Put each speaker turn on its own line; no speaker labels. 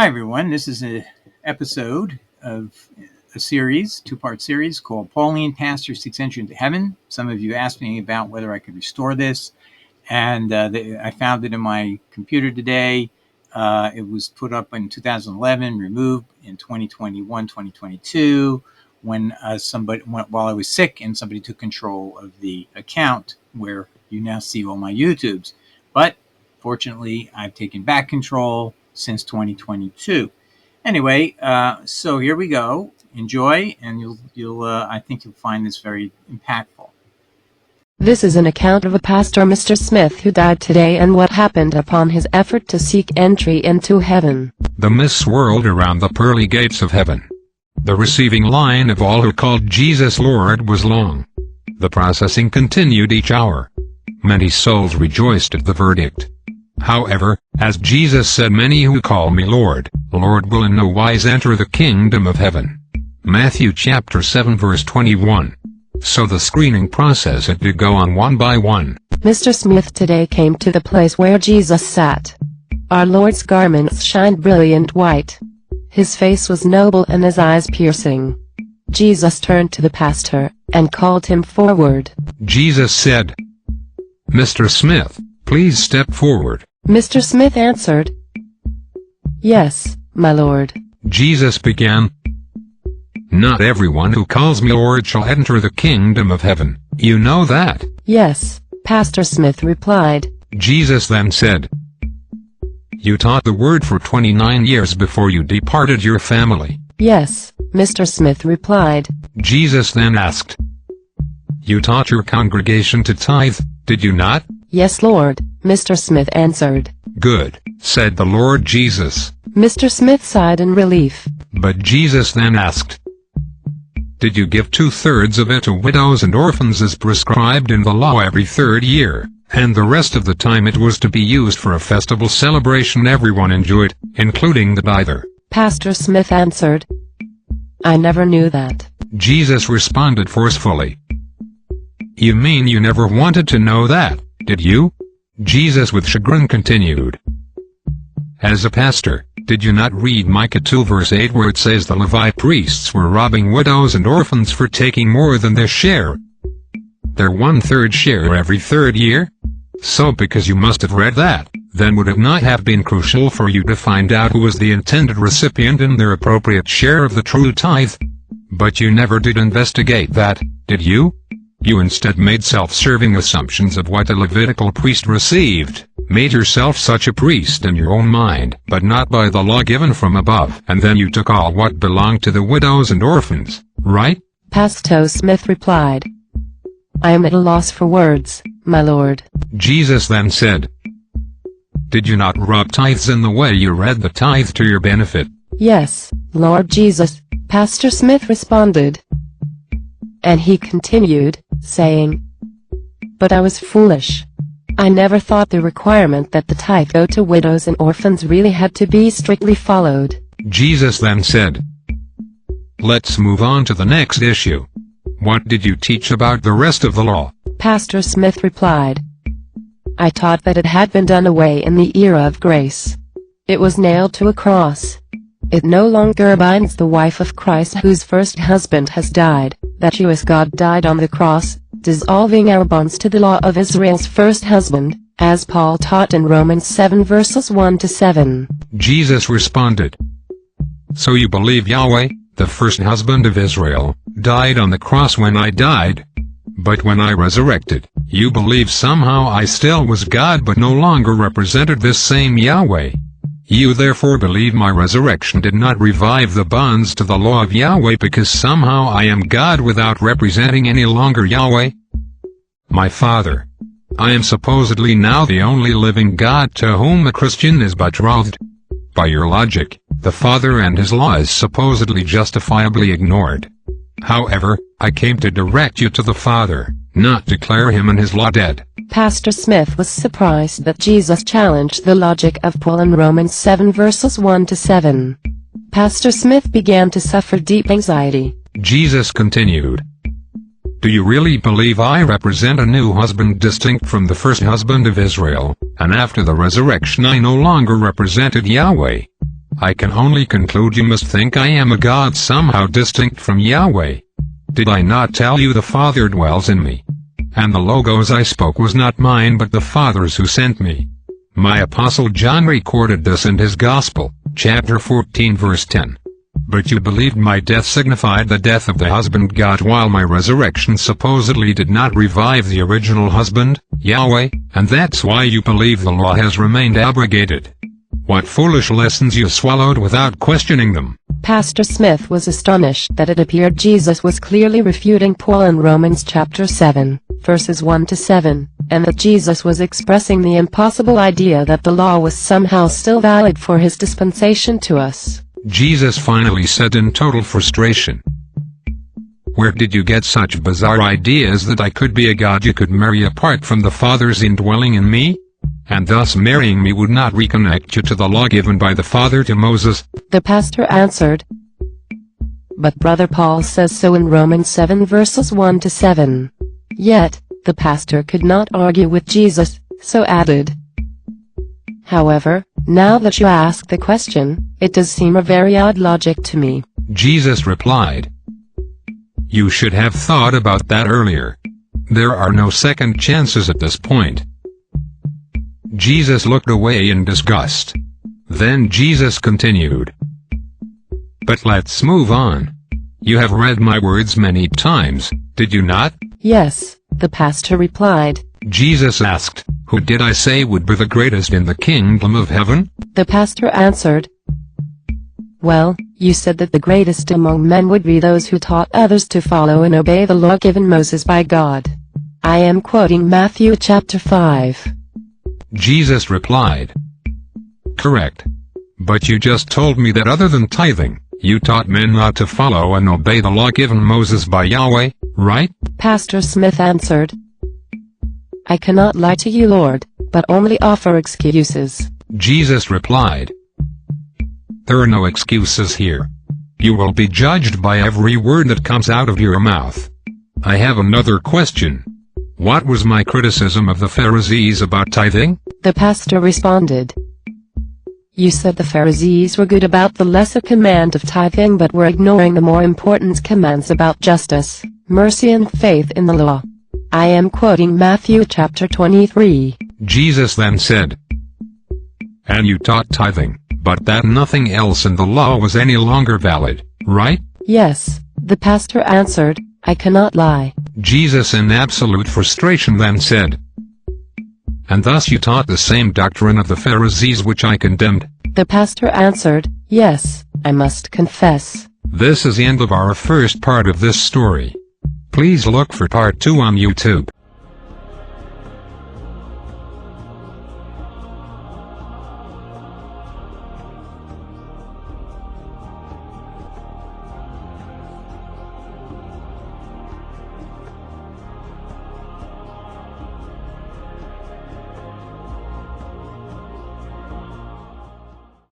Hi everyone, this is an episode of a series, two-part series called Pauline Pastor Seeks Entry into Heaven. Some of you asked me about whether I could restore this, and I found it in my computer today. It was put up in 2011, removed in 2021, 2022, when while I was sick and somebody took control of the account where you now see all my YouTubes. But fortunately, I've taken back control since 2022. Anyway, so here we go. Enjoy, and I think you'll find this very impactful.
This is an account of a pastor, Mr. Smith, who died today and what happened upon his effort to seek entry into heaven.
The mists swirled around the pearly gates of heaven. The receiving line of all who called Jesus Lord was long. The processing continued each hour. Many souls rejoiced at the verdict. However, as Jesus said, many who call me Lord, Lord will in no wise enter the kingdom of heaven. Matthew chapter 7 verse 21. So the screening process had to go on one by one.
Mr. Smith today came to the place where Jesus sat. Our Lord's garments shined brilliant white. His face was noble and his eyes piercing. Jesus turned to the pastor and called him forward.
Jesus said, "Mr. Smith, please step forward."
Mr. Smith answered, "Yes, my Lord."
Jesus began, "Not everyone who calls me Lord shall enter the kingdom of heaven. You know that."
"Yes," Pastor Smith replied.
Jesus then said, "You taught the word for 29 years before you departed your family."
"Yes," Mr. Smith replied.
Jesus then asked, "You taught your congregation to tithe, did you not?"
"Yes, Lord," Mr. Smith answered.
"Good," said the Lord Jesus.
Mr. Smith sighed in relief.
But Jesus then asked, "Did you give 2/3 of it to widows and orphans as prescribed in the law every third year, and the rest of the time it was to be used for a festival celebration everyone enjoyed, including the tither?"
Pastor Smith answered, "I never knew that."
Jesus responded forcefully, "You mean you never wanted to know that, did you?" Jesus with chagrin continued, "As a pastor, did you not read Micah 2 verse 8 where it says the Levite priests were robbing widows and orphans for taking more than their share? Their 1/3 share every third year? So because you must have read that, then would it not have been crucial for you to find out who was the intended recipient in their appropriate share of the true tithe? But you never did investigate that, did you? You instead made self-serving assumptions of what a Levitical priest received, made yourself such a priest in your own mind, but not by the law given from above, and then you took all what belonged to the widows and orphans, right?"
Pastor Smith replied, "I am at a loss for words, my Lord."
Jesus then said, "Did you not rob tithes in the way you read the tithe to your benefit?"
"Yes, Lord Jesus," Pastor Smith responded. And he continued, saying, "But I was foolish. I never thought the requirement that the tithe go to widows and orphans really had to be strictly followed."
Jesus then said, "Let's move on to the next issue. What did you teach about the rest of the law?"
Pastor Smith replied, "I taught that it had been done away in the era of grace. It was nailed to a cross. It no longer binds the wife of Christ whose first husband has died, that you as God died on the cross, dissolving our bonds to the law of Israel's first husband, as Paul taught in Romans 7 verses 1 to 7.
Jesus responded, "So you believe Yahweh, the first husband of Israel, died on the cross when I died? But when I resurrected, you believe somehow I still was God but no longer represented this same Yahweh. You therefore believe my resurrection did not revive the bonds to the law of Yahweh because somehow I am God without representing any longer Yahweh? My Father, I am supposedly now the only living God to whom a Christian is betrothed. By your logic, the Father and his law is supposedly justifiably ignored. However, I came to direct you to the Father, not declare him and his law dead."
Pastor Smith was surprised that Jesus challenged the logic of Paul in Romans 7 verses 1 to 7. Pastor Smith began to suffer deep anxiety.
Jesus continued, "Do you really believe I represent a new husband distinct from the first husband of Israel, and after the resurrection I no longer represented Yahweh? I can only conclude you must think I am a God somehow distinct from Yahweh. Did I not tell you the Father dwells in me? And the Logos I spoke was not mine but the Father's who sent me. My apostle John recorded this in his Gospel, chapter 14 verse 10. But you believed my death signified the death of the husband God, while my resurrection supposedly did not revive the original husband, Yahweh, and that's why you believe the law has remained abrogated. What foolish lessons you swallowed without questioning them.
Pastor Smith was astonished that it appeared Jesus was clearly refuting Paul in Romans chapter 7, verses 1 to 7, and that Jesus was expressing the impossible idea that the law was somehow still valid for his dispensation to us.
Jesus finally said in total frustration, "Where did you get such bizarre ideas that I could be a God you could marry apart from the Father's indwelling in me? And thus marrying me would not reconnect you to the law given by the Father to Moses?"
The pastor answered, "But Brother Paul says so in Romans 7 verses 1 to 7. Yet, the pastor could not argue with Jesus, so added, "However, now that you ask the question, it does seem a very odd logic to me."
Jesus replied, "You should have thought about that earlier. There are no second chances at this point." Jesus looked away in disgust. Then Jesus continued, "But let's move on. You have read my words many times, did you not?"
"Yes," the pastor replied.
Jesus asked, "Who did I say would be the greatest in the kingdom of heaven?"
The pastor answered, "Well, you said that the greatest among men would be those who taught others to follow and obey the law given Moses by God. I am quoting Matthew chapter 5.
Jesus replied, "Correct. But you just told me that other than tithing, you taught men not to follow and obey the law given Moses by Yahweh, right?"
Pastor Smith answered, "I cannot lie to you, Lord, but only offer excuses."
Jesus replied, "There are no excuses here. You will be judged by every word that comes out of your mouth. I have another question. What was my criticism of the Pharisees about tithing?"
The pastor responded, "You said the Pharisees were good about the lesser command of tithing but were ignoring the more important commands about justice, mercy and faith in the law. I am quoting Matthew chapter 23.
Jesus then said, "And you taught tithing, but that nothing else in the law was any longer valid, right?"
"Yes," the pastor answered, "I cannot lie."
Jesus in absolute frustration then said, "And thus you taught the same doctrine of the Pharisees which I condemned?"
The pastor answered, "Yes, I must confess."
This is the end of our first part of this story. Please look for part 2 on YouTube.